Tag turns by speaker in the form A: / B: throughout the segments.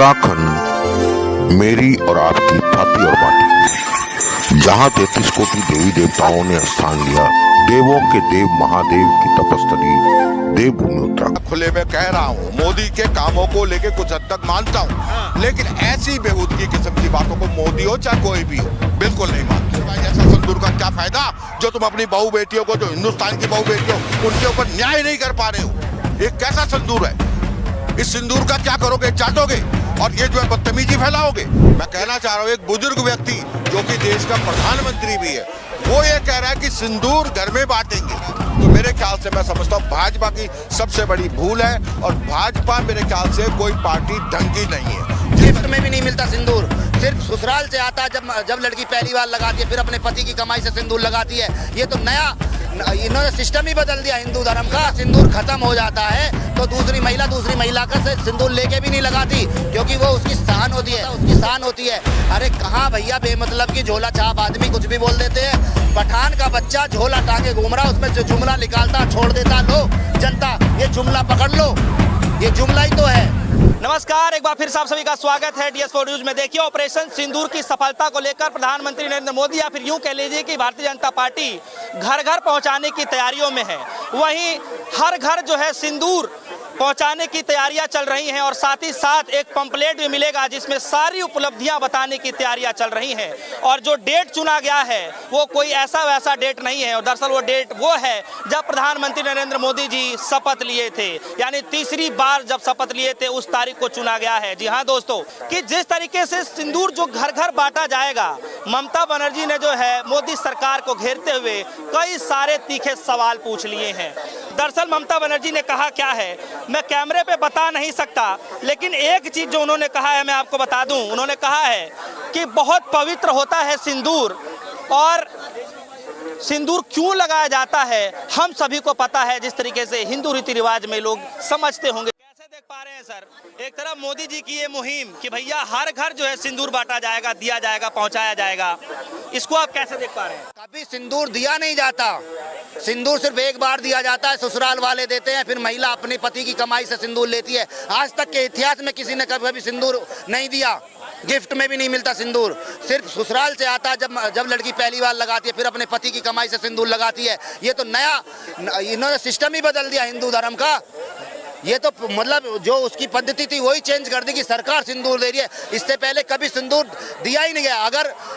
A: उत्तराखंड मेरी और आपकी भाती और बाटी, जहां 33 कोटि देवी देवताओं ने स्थान लिया, देवों के देव महादेव की तपस्थली देवभूमि उत्तराखंड।
B: खुले में कह रहा हूँ, मोदी के कामों को लेके कुछ हद तक मानता हूँ, लेकिन ऐसी बेहूदगी किस्म की बातों को मोदी हो चाहे कोई भी हो, बिल्कुल नहीं मानता। भाई ऐसा सिंदूर का क्या फायदा जो तुम अपनी बहू बेटियों को, जो हिंदुस्तान की बहू बेटियों, उनके ऊपर न्याय नहीं कर पा रहे हो। ये कैसा सिंदूर है? इस सिंदूर का क्या करोगे? चाटोगे और ये जो है बदतमीजी फैलाओगे। मैं कहना चाह रहा हूँ, एक बुजुर्ग व्यक्ति जो कि देश का प्रधानमंत्री भी है, वो ये कह रहा है कि सिंदूर घर में बांटेंगे। तो मेरे ख्याल से मैं समझता हूँ भाजपा की सबसे बड़ी भूल है, और भाजपा मेरे ख्याल से कोई पार्टी ढंग की नहीं है।
C: गिफ्ट में भी नहीं मिलता सिंदूर, सिर्फ ससुराल से आता है। जब लड़की पहली बार लगाती है, फिर अपने पति की कमाई से सिंदूर लगाती है। ये तो नया इन्होंने सिस्टम ही बदल दिया हिंदू धर्म का। सिंदूर खत्म हो जाता है तो दूसरी महिला का सिंदूर लेके भी नहीं लगाती, क्योंकि वो उसकी शान होती है। अरे कहाँ भैया, बेमतलब की झोला छाप आदमी कुछ भी बोल देते हैं। पठान का बच्चा झोला टांगे घूम रहा, उसमें जो जुमला निकालता छोड़ देता। लो जनता, ये जुमला पकड़ लो, ये जुमला ही तो है।
D: नमस्कार, एक बार फिर आप सभी का स्वागत है DS4 न्यूज में। देखिए, ऑपरेशन सिंदूर की सफलता को लेकर प्रधानमंत्री नरेंद्र मोदी, या फिर यूं कह लीजिए कि भारतीय जनता पार्टी घर घर पहुंचाने की तैयारियों में है। वहीं हर घर जो है सिंदूर पहुंचाने की तैयारियां चल रही हैं, और साथ ही साथ एक पंपलेट भी मिलेगा जिसमें सारी उपलब्धियां बताने की तैयारियां चल रही हैं। और जो डेट चुना गया है वो कोई ऐसा वैसा डेट नहीं है, और दरअसल वो डेट वो है जब प्रधानमंत्री नरेंद्र मोदी जी शपथ लिए थे, यानी तीसरी बार जब शपथ लिए थे उस तारीख को चुना गया है। जी हाँ दोस्तों, कि जिस तरीके से सिंदूर जो घर घर बांटा जाएगा, ममता बनर्जी ने जो है मोदी सरकार को घेरते हुए कई सारे तीखे सवाल पूछ लिए हैं। दरअसल ममता बनर्जी ने कहा क्या है, मैं कैमरे पे बता नहीं सकता, लेकिन एक चीज जो उन्होंने कहा है मैं आपको बता दूं। उन्होंने कहा है कि बहुत पवित्र होता है सिंदूर, और सिंदूर क्यों लगाया जाता है हम सभी को पता है, जिस तरीके से हिंदू रीति रिवाज में लोग समझते होंगे। कैसे देख पा रहे हैं सर, एक तरफ मोदी जी की ये मुहिम कि भैया हर घर जो है सिंदूर बांटा जाएगा, दिया जाएगा, पहुंचाया जाएगा, इसको आप कैसे देख पा रहे हैं?
C: कभी सिंदूर दिया नहीं जाता। सिंदूर सिर्फ एक बार दिया जाता है, ससुराल वाले देते हैं, फिर महिला अपने पति की कमाई से सिंदूर लेती है। आज तक के इतिहास में किसी ने कभी सिंदूर नहीं दिया। गिफ्ट में भी नहीं मिलता सिंदूर, सिर्फ ससुराल से आता है। जब लड़की पहली बार लगाती है, फिर अपने पति की कमाई से सिंदूर लगाती है। ये तो नया इन्होंने सिस्टम ही बदल दिया हिंदू धर्म का। ये तो मतलब जो उसकी पद्धति थी वही चेंज कर दी कि सरकार सिंदूर दे रही है। इससे पहले कभी सिंदूर दिया ही नहीं गया।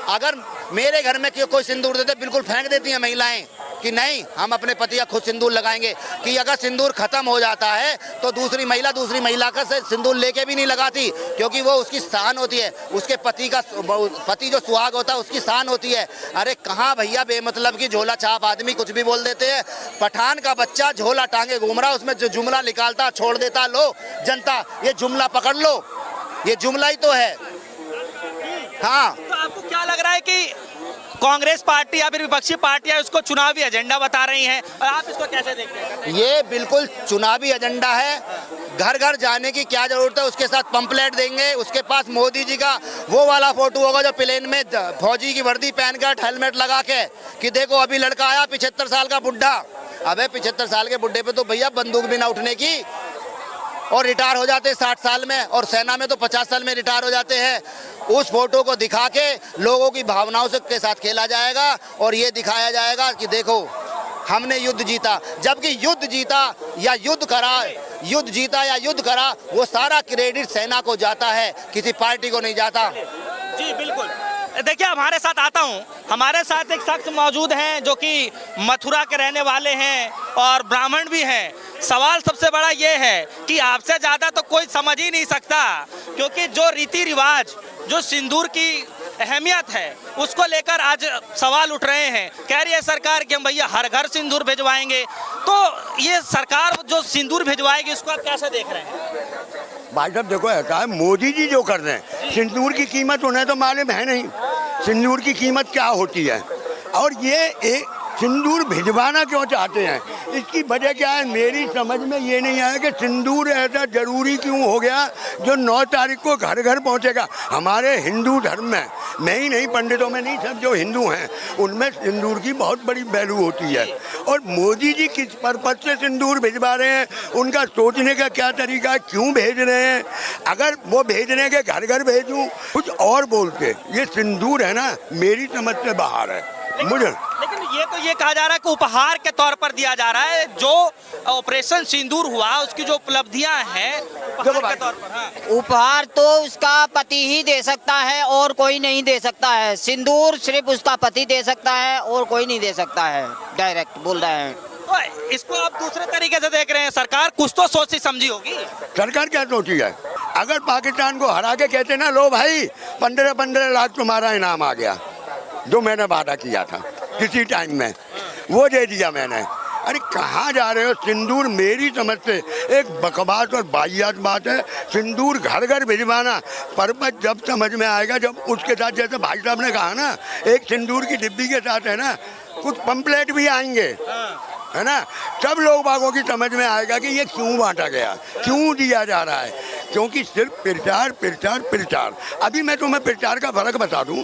C: अगर मेरे घर में कोई सिंदूर देते, बिल्कुल फेंक देती हैं महिलाएं कि नहीं, हम अपने पति का खुद सिंदूर लगाएंगे। कि अगर सिंदूर खत्म हो जाता है तो दूसरी महिला का सिंदूर लेके भी नहीं लगाती, क्योंकि वो उसकी शान होती है। उसके पति जो सुहाग होता है उसकी शान होती है। अरे कहाँ भैया, बेमतलब की झोला छाप आदमी कुछ भी बोल देते हैं। पठान का बच्चा झोला टांगे घूम रहा, उसमें जो जुमला निकालता छोड़ देता। लो जनता, ये जुमला पकड़ लो, ये जुमला ही तो है। हाँ,
D: तो आपको क्या लग रहा है कि कांग्रेस पार्टी या फिर विपक्षी पार्टियां उसको चुनावी एजेंडा बता रही हैं, और आप इसको कैसे देखते हैं?
C: ये बिल्कुल चुनावी एजेंडा है। घर घर जाने की क्या जरूरत है, उसके साथ पंपलेट देंगे। उसके पास मोदी जी का वो वाला फोटो होगा जो प्लेन में फौजी की वर्दी पहनकर हेलमेट लगा के, कि देखो अभी लड़का आया 75 साल का बुढ़ा। अबे 75 साल के बुढ़े पे तो भैया बंदूक भी ना उठने की, और रिटायर हो जाते 60 साल में, और सेना में तो 50 साल में रिटायर हो जाते हैं। उस फोटो को दिखा के लोगों की भावनाओं से के साथ खेला जाएगा, और ये दिखाया जाएगा कि देखो हमने युद्ध जीता। जबकि युद्ध जीता या युद्ध करा वो सारा क्रेडिट सेना को जाता है, किसी पार्टी को नहीं जाता।
D: जी बिल्कुल। देखिए, हमारे साथ आता हूँ, हमारे साथ एक शख्स मौजूद हैं जो कि मथुरा के रहने वाले हैं और ब्राह्मण भी हैं। सवाल सबसे बड़ा ये है कि आपसे ज़्यादा तो कोई समझ ही नहीं सकता, क्योंकि जो रीति रिवाज, जो सिंदूर की अहमियत है, उसको लेकर आज सवाल उठ रहे हैं। कह रही है सरकार कि हम भैया हर घर सिंदूर भिजवाएंगे। तो ये सरकार जो सिंदूर भिजवाएगी, उसको आप कैसे देख रहे हैं?
E: भाई साहब देखो, ऐसा है, मोदी जी जो कर रहे हैं, सिंदूर की कीमत उन्हें तो मालूम है नहीं, सिंदूर की कीमत क्या होती है। और ये एक सिंदूर भिजवाना क्यों चाहते हैं, इसकी वजह क्या है, मेरी समझ में ये नहीं आया कि सिंदूर ऐसा जरूरी क्यों हो गया जो 9 तारीख को घर घर पहुंचेगा। हमारे हिंदू धर्म में मैं ही नहीं, पंडितों में नहीं, सब जो हिंदू हैं उनमें सिंदूर की बहुत बड़ी वैल्यू होती है। और मोदी जी किस पर्पज से सिंदूर भिजवा रहे हैं, उनका सोचने का क्या तरीका है, क्यों भेज रहे हैं? अगर वो भेजने के घर घर भेजूं कुछ और बोलते, ये सिंदूर है ना मेरी समझ से बाहर है मुझे।
D: लेकिन ये कहा जा रहा है कि उपहार के तौर पर दिया जा रहा है, जो ऑपरेशन सिंदूर हुआ उसकी जो उपलब्धियां हैं उपहार के तौर पर। हाँ।
F: उपहार तो उसका पति ही दे सकता है और कोई नहीं दे सकता है। सिंदूर सिर्फ उसका पति दे सकता है और कोई नहीं दे सकता है, डायरेक्ट बोल रहे हैं।
D: तो इसको आप दूसरे तरीके से देख रहे हैं, सरकार कुछ तो सोची समझी होगी।
E: सरकार क्या सोची है? अगर पाकिस्तान को हरा के कहते ना, लो भाई 15-15 लाख तुम्हारा इनाम आ गया, जो मैंने वादा किया था किसी टाइम में, वो दे दिया मैंने। अरे कहाँ जा रहे हो? सिंदूर मेरी समझ से एक बकवास और बाहियात बात है। सिंदूर घर घर भिजवाना पर्पज जब समझ में आएगा, जब उसके साथ, जैसे भाई साहब ने कहा ना, एक सिंदूर की डिब्बी के साथ है ना कुछ पंपलेट भी आएंगे, है ना, सब लोग बागों की समझ में आएगा कि ये क्यों बांटा गया, क्यों दिया जा रहा है। क्योंकि सिर्फ प्रचार प्रचार प्रचार। अभी मैं तुम्हें प्रचार का फर्क बता दूं।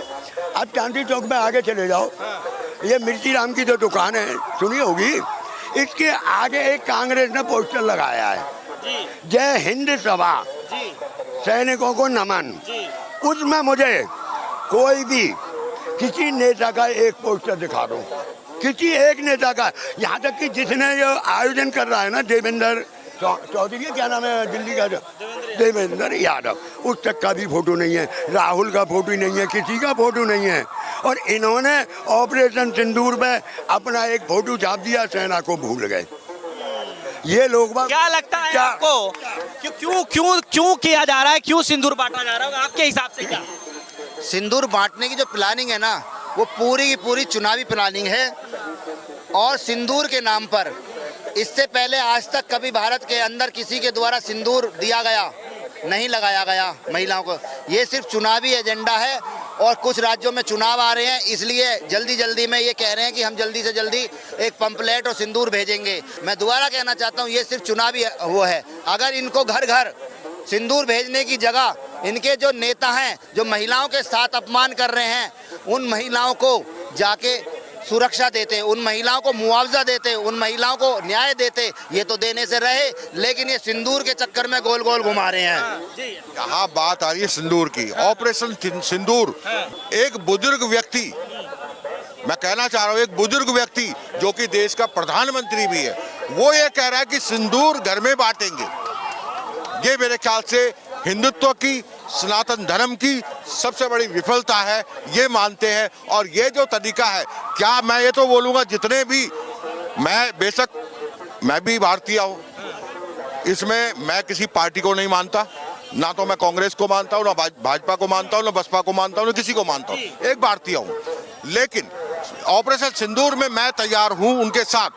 E: आप चांदी चौक में आगे चले जाओ, ये मिर्ची राम की जो दुकान है सुनी होगी, इसके आगे एक कांग्रेस ने पोस्टर लगाया है, जय हिंद सभा, सैनिकों को नमन। उसमें मुझे कोई भी किसी नेता का एक पोस्टर दिखा दो, किसी एक नेता का, यहाँ तक कि जिसने ये आयोजन कर रहा है ना, देवेंद्र चौधरी, क्या नाम है दिल्ली का, देवेंद्र यादव, उस तक का भी फोटो नहीं है, राहुल का फोटो नहीं है, किसी का फोटो नहीं है। और इन्होंने ऑपरेशन सिंदूर में अपना एक फोटो छाप दिया, सेना को भूल गए ये लोग।
D: क्या लगता है आपको क्यों किया जा रहा है, क्यों सिंदूर बांटा जा रहा है आपके हिसाब से? क्या
C: सिंदूर बांटने की जो प्लानिंग है ना, वो पूरी की पूरी चुनावी प्लानिंग है। और सिंदूर के नाम पर इससे पहले आज तक कभी भारत के अंदर किसी के द्वारा सिंदूर दिया गया नहीं, लगाया गया महिलाओं को। ये सिर्फ चुनावी एजेंडा है और कुछ राज्यों में चुनाव आ रहे हैं, इसलिए जल्दी जल्दी में ये कह रहे हैं कि हम जल्दी से जल्दी एक पंपलेट और सिंदूर भेजेंगे। मैं दोबारा कहना चाहता हूँ, ये सिर्फ चुनावी वो है। अगर इनको घर घर सिंदूर भेजने की जगह इनके जो नेता हैं, जो महिलाओं के साथ अपमान कर रहे हैं, उन महिलाओं को जाके सुरक्षा देते, उन महिलाओं को मुआवजा देते, उन महिलाओं को न्याय देते, ये तो देने से रहे, लेकिन ये सिंदूर के चक्कर में गोल गोल घुमा रहे हैं।
B: यहाँ बात आ रही है सिंदूर की, ऑपरेशन सिंदूर। एक बुजुर्ग व्यक्ति, मैं कहना चाह रहा हूँ, एक बुजुर्ग व्यक्ति जो कि देश का प्रधानमंत्री भी है, वो ये कह रहा है कि सिंदूर घर में बांटेंगे। ये मेरे ख्याल से हिंदुत्व की, सनातन धर्म की सबसे बड़ी विफलता है, ये मानते हैं। और ये जो तरीका है, क्या मैं ये तो बोलूँगा, जितने भी, मैं बेशक मैं भी भारतीय हूँ, इसमें मैं किसी पार्टी को नहीं मानता, ना तो मैं कांग्रेस को मानता हूँ, ना भाजपा को मानता हूँ, ना बसपा को मानता हूँ, ना किसी को मानता हूँ, एक भारतीय हूँ। लेकिन ऑपरेशन सिंदूर में मैं तैयार हूँ उनके साथ,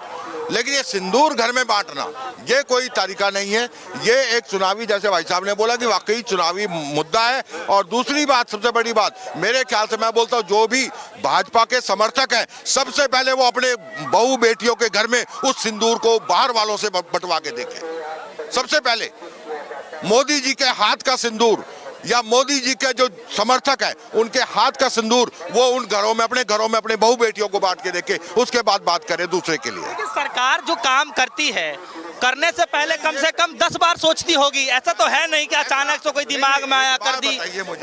B: लेकिन ये सिंदूर घर में बांटना ये कोई तरीका नहीं है। ये एक चुनावी, जैसे भाई साहब ने बोला कि वाकई चुनावी मुद्दा है। और दूसरी बात, सबसे बड़ी बात मेरे ख्याल से, मैं बोलता हूँ, जो भी भाजपा के समर्थक हैं, सबसे पहले वो अपने बहू बेटियों के घर में उस सिंदूर को बाहर वालों से बंटवा के देखें। सबसे पहले मोदी जी के हाथ का सिंदूर, या मोदी जी के जो समर्थक है उनके हाथ का सिंदूर, वो उन घरों में, अपने घरों में अपने बहू बेटियों को बांट के देखे, उसके बाद बात करें दूसरे के लिए।
D: लेकिन सरकार जो काम करती है, करने से पहले कम से कम 10 बार सोचती होगी। ऐसा तो है नहीं कि अचानक से कोई दिमाग में आया कर दी,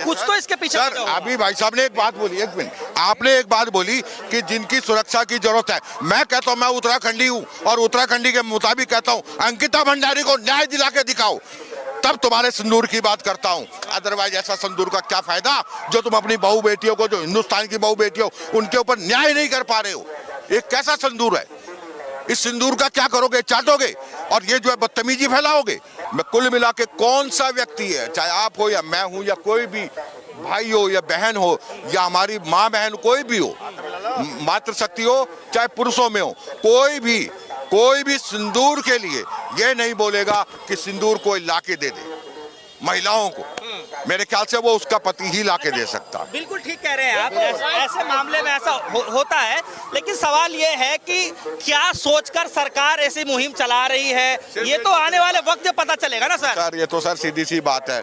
D: कुछ तो इसके पीछे।
B: सर, अभी भाई साहब ने एक बात बोली, एक मिनट, आपने एक बात बोली कि जिनकी सुरक्षा की जरूरत है। मैं कहता हूँ, मैं उत्तराखंडी हूँ और उत्तराखंडी के मुताबिक कहता हूँ, अंकिता भंडारी को न्याय दिला के दिखाओ, तब तुम्हारे सिंदूर की बात करता हूं। अदरवाइज ऐसा सिंदूर का क्या फायदा जो तुम अपनी बहू बेटियों को, जो हिंदुस्तान की बहू बेटियों, उनके ऊपर न्याय नहीं कर पा रहे हो। ये कैसा सिंदूर है? इस सिंदूर का क्या करोगे? चाटोगे और ये जो है बदतमीजी फैलाओगे। मैं कुल मिला के, कौन सा व्यक्ति है, चाहे आप हो या मैं हूं या कोई भी भाई हो या बहन हो या हमारी माँ बहन कोई भी हो, मातृशक्ति हो चाहे पुरुषों में हो, कोई भी सिंदूर के लिए ये नहीं बोलेगा कि सिंदूर कोई लाके दे दे महिलाओं को। मेरे ख्याल से वो उसका पति ही ला के दे सकता।
D: बिल्कुल ठीक कह रहे हैं आप, ऐसे मामले में ऐसा होता है। लेकिन सवाल ये है कि क्या सोचकर सरकार ऐसी मुहिम चला रही है, ये तो आने वाले वक्त में पता चलेगा ना सर।
B: ये तो सर सीधी सी बात है।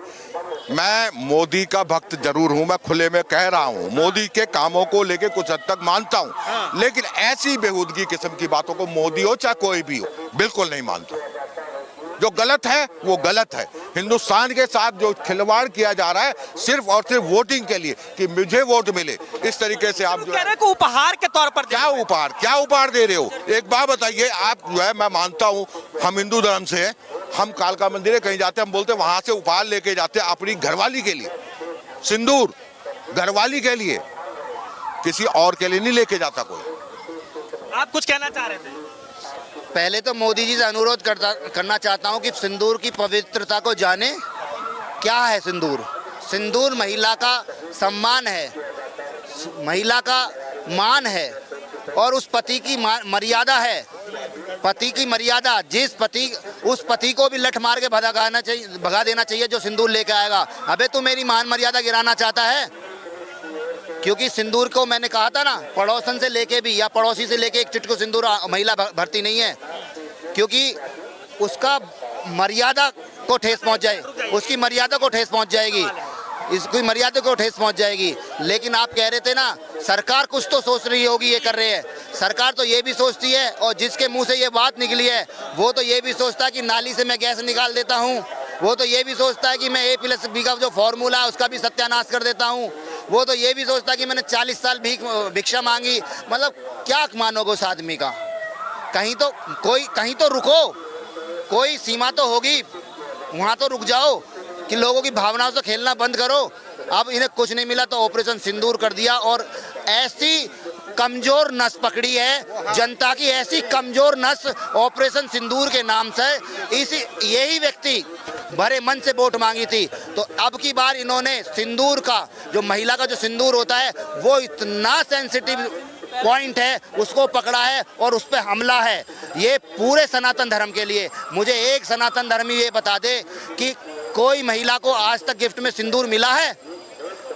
B: मैं मोदी का भक्त जरूर हूं, मैं खुले में कह रहा हूं, मोदी के कामों को लेके कुछ हद तक मानता हूं, लेकिन ऐसी बेहूदगी किस्म की बातों को मोदी हो चाहे कोई भी हो बिल्कुल नहीं मानता। जो गलत है वो गलत है। हिंदुस्तान के साथ जो खिलवाड़ किया जा रहा है सिर्फ और सिर्फ वोटिंग के लिए कि मुझे वोट मिले, इस तरीके से आप जो
D: कह रहे हैं कि उपहार के तौर पर
B: क्या उपहार दे रहे हो? एक बात बताइए, आप जो है, मैं मानता हूं हम हिंदू धर्म से हैं, हम कालका मंदिर है कहीं जाते हैं, हम बोलते हैं वहां से उपहार लेके जाते हैं अपनी घरवाली के लिए, सिंदूर घरवाली के लिए, किसी और के लिए नहीं लेके जाता कोई।
D: आप कुछ कहना चाह रहे थे?
C: पहले तो मोदी जी से अनुरोध करना चाहता हूं कि सिंदूर की पवित्रता को जाने। क्या है सिंदूर? सिंदूर महिला का सम्मान है, महिला का मान है और उस पति की मर्यादा है। पति की मर्यादा, जिस पति, उस पति को भी लठ मार के भगा देना चाहिए जो सिंदूर लेके आएगा। अबे तू मेरी मान मर्यादा गिराना चाहता है? क्योंकि सिंदूर को मैंने कहा था ना, पड़ोसन से लेके भी या पड़ोसी से लेके एक चुटकू सिंदूर महिला भरती नहीं है, क्योंकि उसका मर्यादा को ठेस पहुंच जाए, उसकी मर्यादा को ठेस पहुंच जाएगी, इसकी मर्यादा को ठेस पहुंच जाएगी। लेकिन आप कह रहे थे ना, सरकार कुछ तो सोच रही होगी, ये कर रहे हैं। सरकार तो ये भी सोचती है, और जिसके मुंह से ये बात निकली है वो तो ये भी सोचता है कि नाली से मैं गैस निकाल देता हूँ, वो तो ये भी सोचता है कि मैं A+B का जो फॉर्मूला है उसका भी सत्यानाश कर देता हूँ, वो तो ये भी सोचता है कि मैंने 40 साल भिक्षा मांगी। मतलब क्या मानोगे उस आदमी का? कहीं तो रुको, कोई सीमा तो होगी, वहाँ तो रुक जाओ कि लोगों की भावनाओं से खेलना बंद करो। अब इन्हें कुछ नहीं मिला तो ऑपरेशन सिंदूर कर दिया, और ऐसी कमजोर नस पकड़ी है जनता की, ऐसी कमजोर नस ऑपरेशन सिंदूर के नाम से। यही व्यक्ति भरे मन से वोट मांगी थी, तो अब की बार इन्होंने सिंदूर का, जो महिला का जो सिंदूर होता है वो इतना सेंसिटिव पॉइंट है, उसको पकड़ा है और उस पर हमला है। ये पूरे सनातन धर्म के लिए, मुझे एक सनातन धर्मी ये बता दे कि कोई महिला को आज तक गिफ्ट में सिंदूर मिला है?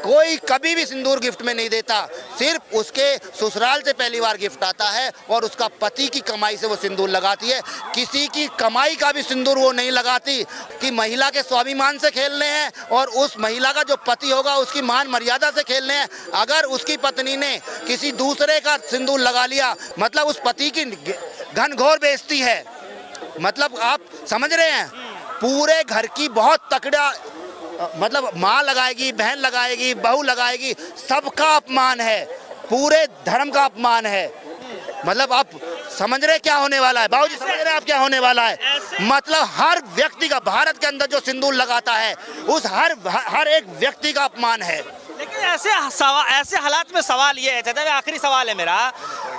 C: कोई कभी भी सिंदूर गिफ्ट में नहीं देता, सिर्फ उसके ससुराल से पहली बार गिफ्ट आता है और उसका पति की कमाई से वो सिंदूर लगाती है। किसी की कमाई का भी सिंदूर वो नहीं लगाती कि महिला के स्वाभिमान से खेलने हैं और उस महिला का जो पति होगा उसकी मान मर्यादा से खेलने हैं। अगर उसकी पत्नी ने किसी दूसरे का सिंदूर लगा लिया, मतलब उस पति की घनघोर बेइज्जती है। मतलब आप समझ रहे हैं, पूरे घर की बहुत तकड़ा, मतलब माँ लगाएगी, बहन लगाएगी, बहू लगाएगी, सबका अपमान है, पूरे धर्म का अपमान है। मतलब आप समझ रहे क्या होने वाला है? बाबूजी समझ रहे आप क्या होने वाला है? मतलब हर व्यक्ति का, भारत के अंदर जो सिंदूर लगाता है उस हर एक व्यक्ति का अपमान है।
D: लेकिन ऐसे हालात में सवाल ये है, चाचा आखिरी सवाल है मेरा,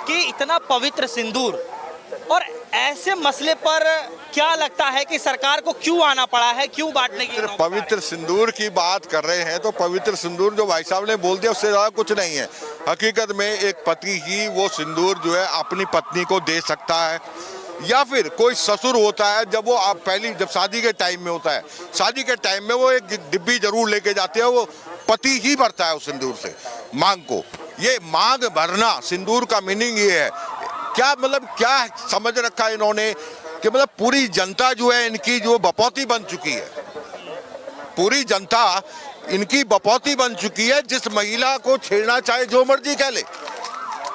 D: कि इतना पवित्र सिंदूर और ऐसे मसले पर क्या लगता है कि सरकार को क्यों आना पड़ा है, क्यों बांटने की?
B: पवित्र सिंदूर की बात कर रहे हैं तो पवित्र सिंदूर जो भाई साहब ने बोल दिया उससे ज्यादा कुछ नहीं है। हकीकत में एक पति ही वो सिंदूर जो है अपनी पत्नी को दे सकता है, या फिर कोई ससुर होता है जब वो आप जब शादी के टाइम में होता है, शादी के टाइम में वो एक डिब्बी जरूर लेके जाते हैं, वो पति ही भरता है उस सिंदूर से मांग को। ये मांग भरना, सिंदूर का मीनिंग ये है। क्या मतलब क्या समझ रखा है इन्होंने कि मतलब पूरी जनता जो है इनकी जो बपौती बन चुकी है, पूरी जनता इनकी बपौती बन चुकी है। जिस महिला को छेड़ना चाहे जो मर्जी कह ले।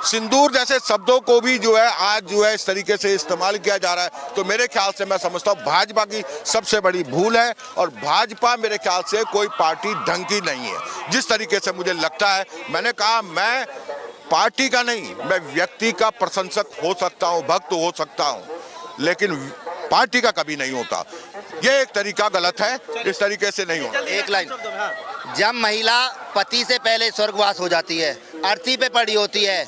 B: सिंदूर जैसे शब्दों को भी जो है आज जो है इस तरीके से इस्तेमाल किया जा रहा है, तो मेरे ख्याल से मैं समझता हूँ भाजपा की सबसे बड़ी भूल है। और भाजपा मेरे ख्याल से कोई पार्टी ढंग की नहीं है। जिस तरीके से मुझे लगता है, मैंने कहा मैं पार्टी का नहीं, मैं व्यक्ति का प्रशंसक हो सकता हूँ, भक्त हो सकता हूँ, लेकिन पार्टी का कभी नहीं होता। ये एक तरीका गलत है, इस तरीके से नहीं होता।
C: एक लाइन, जब महिला पति से पहले स्वर्गवास हो जाती है, अर्थी पे पड़ी होती है,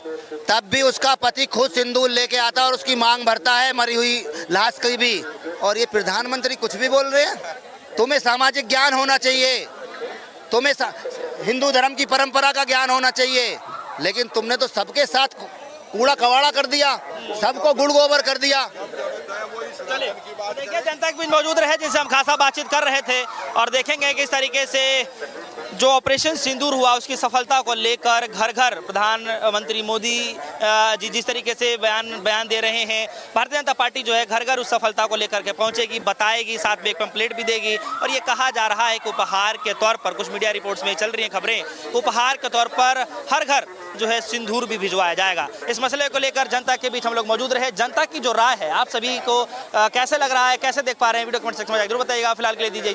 C: तब भी उसका पति खुद सिंदूर लेके आता है और उसकी मांग भरता है, मरी हुई लाश की भी। और ये प्रधानमंत्री कुछ भी बोल रहे हैं। तुम्हें सामाजिक ज्ञान होना चाहिए, तुम्हें हिंदू धर्म की परंपरा का ज्ञान होना चाहिए, लेकिन तुमने तो सबके साथ कूड़ा कवाड़ा कर दिया। सबको गुड़ गोबर कर दिया।
D: चलिए तो देखिए जनता के बीच मौजूद रहे जिनसे हम खासा बातचीत कर रहे थे और देखेंगे कि इस तरीके से जो ऑपरेशन सिंदूर हुआ उसकी सफलता को लेकर घर घर प्रधानमंत्री मोदी जी जिस तरीके से बयान दे रहे हैं, भारतीय जनता पार्टी जो है घर घर उस सफलता को लेकर के पहुंचेगी, बताएगी, साथ में एक पैम्पलेट भी देगी। और ये कहा जा रहा है कि उपहार के तौर पर, कुछ मीडिया रिपोर्ट्स में चल रही हैं खबरें, उपहार के तौर पर हर घर जो है सिंदूर भी भिजवाया जाएगा। इस मसले को लेकर जनता के बीच हम लोग मौजूद रहे। जनता की जो राय है आप सभी को कैसे लग रहा है, कैसे देख पा रहे हैं, वीडियो कमेंट सेक्शन में जरूर बताइएगा। फिलहाल के लिए दीजिए।